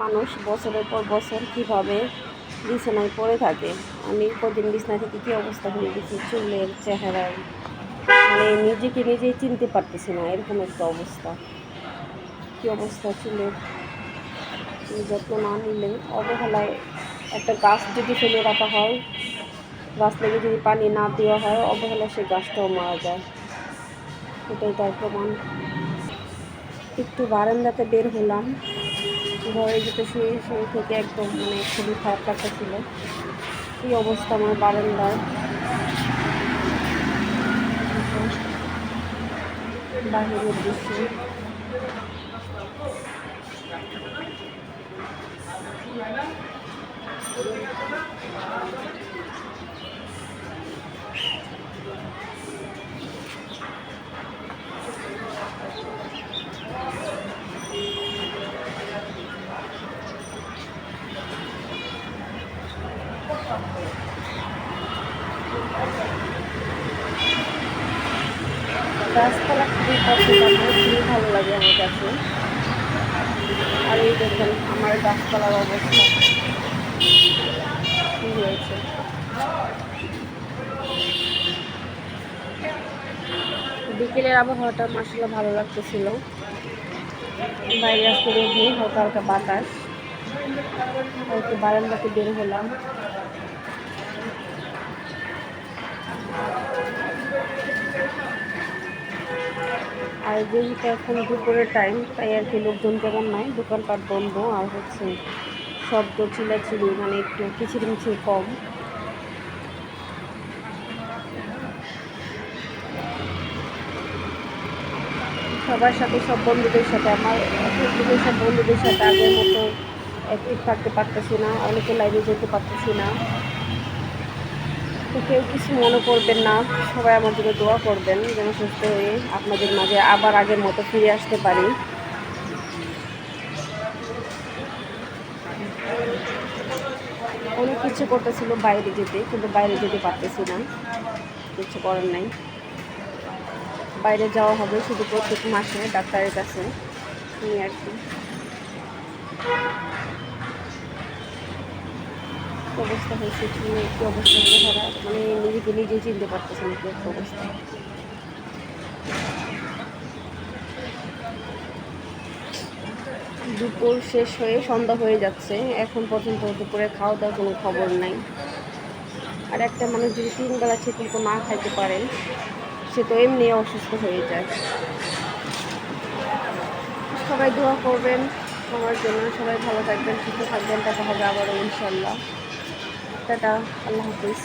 মানুষ বছরের পর বছর কিভাবে বিছানায় পড়ে থাকে। আমি কদিন বিছানা থেকে কী অবস্থা হয়ে গেছি, চুলের চেহারার মানে নিজেকে নিজেই চিনতে পারতেছি না, এরকম একটা অবস্থা। কী অবস্থা চুলের, যত্ন না নিলে অবহেলায় একটা গাছ যদি ফেলে রাখা হয়, গাছ থেকে যদি পানি না দেওয়া হয়, অবহেলায় সেই গাছটাও মারা যায়। এটাই তার প্রমাণ। একটু বারান্দাতে বের হলাম, ঘরে যেতে শুয়ে শুয়ে থেকে একদম মানে খুবই খারাপ লাগতেছিল। এই অবস্থা আমার বারান্দার, বাহিরের দৃশ্য। গাছপালা খুবই পছন্দ, আমার খুবই ভালো লাগে আমার কাছে। আর এই দেখেন আমার গাছপালার অবস্থা কী হয়েছে। বিকেলের আবহাওয়াটা মাসাল্লাহ ভালো লাগতেছিল। বাইরে আসতে দেখি হালকা হালকা বাতাস, একটু বারান্দাতে বের হলাম। আর যেহেতু এখন দুপুরের টাইম, তাই আর কি লোকজন তেমন নাই, দোকানপাট বন্ধ। আর হচ্ছে শব্দ চিল্লাচিল্লি মানে একটু কিচিরমিচির কম। সবার সাথে, সব বন্ধুদের সাথে, আমার ফেসবুকের সব বন্ধুদের সাথে আগের মতো অ্যাক্টিভ থাকতে পারতেছি না, অনেকে লাইভে যেতে পারতেছি না। তো কেউ কিছু মনে করবেন না, সবাই আমার জন্য দোয়া করবেন যেন সুস্থ হয়ে আপনাদের মাঝে আবার আগের মতো ফিরে আসতে পারি। অনেক কিছু করতেছিল বাইরে যেতে, কিন্তু বাইরে যেতে পারতেছি না, কিছু করার নাই। বাইরে যাওয়া হবে শুধু প্রত্যেক মাসে ডাক্তারের কাছে, এই আর কি। অবস্থা হয়েছে কি, একটু অবস্থা খারাপ, মানে নিজেকে নিজেই চিনতে পারতেছি না কি একটা অবস্থা। দুপুর শেষ হয়ে সন্ধ্যা হয়ে যাচ্ছে, এখন পর্যন্ত দুপুরে খাওয়া দাওয়ার কোনো খবর নাই। আর একটা মানুষ যদি 3 বেলা ঠিক মতো না খাইতে পারে, সে তো এমনি অসুস্থ হয়ে যায়। সবাই দোয়া করবেন আমার জন্য, সবাই ভালো থাকবেন, সুস্থ থাকবেন। দেখা হবে আবারও ইনশাল্লাহ। টাটা, আল্লাহ হাফিজ।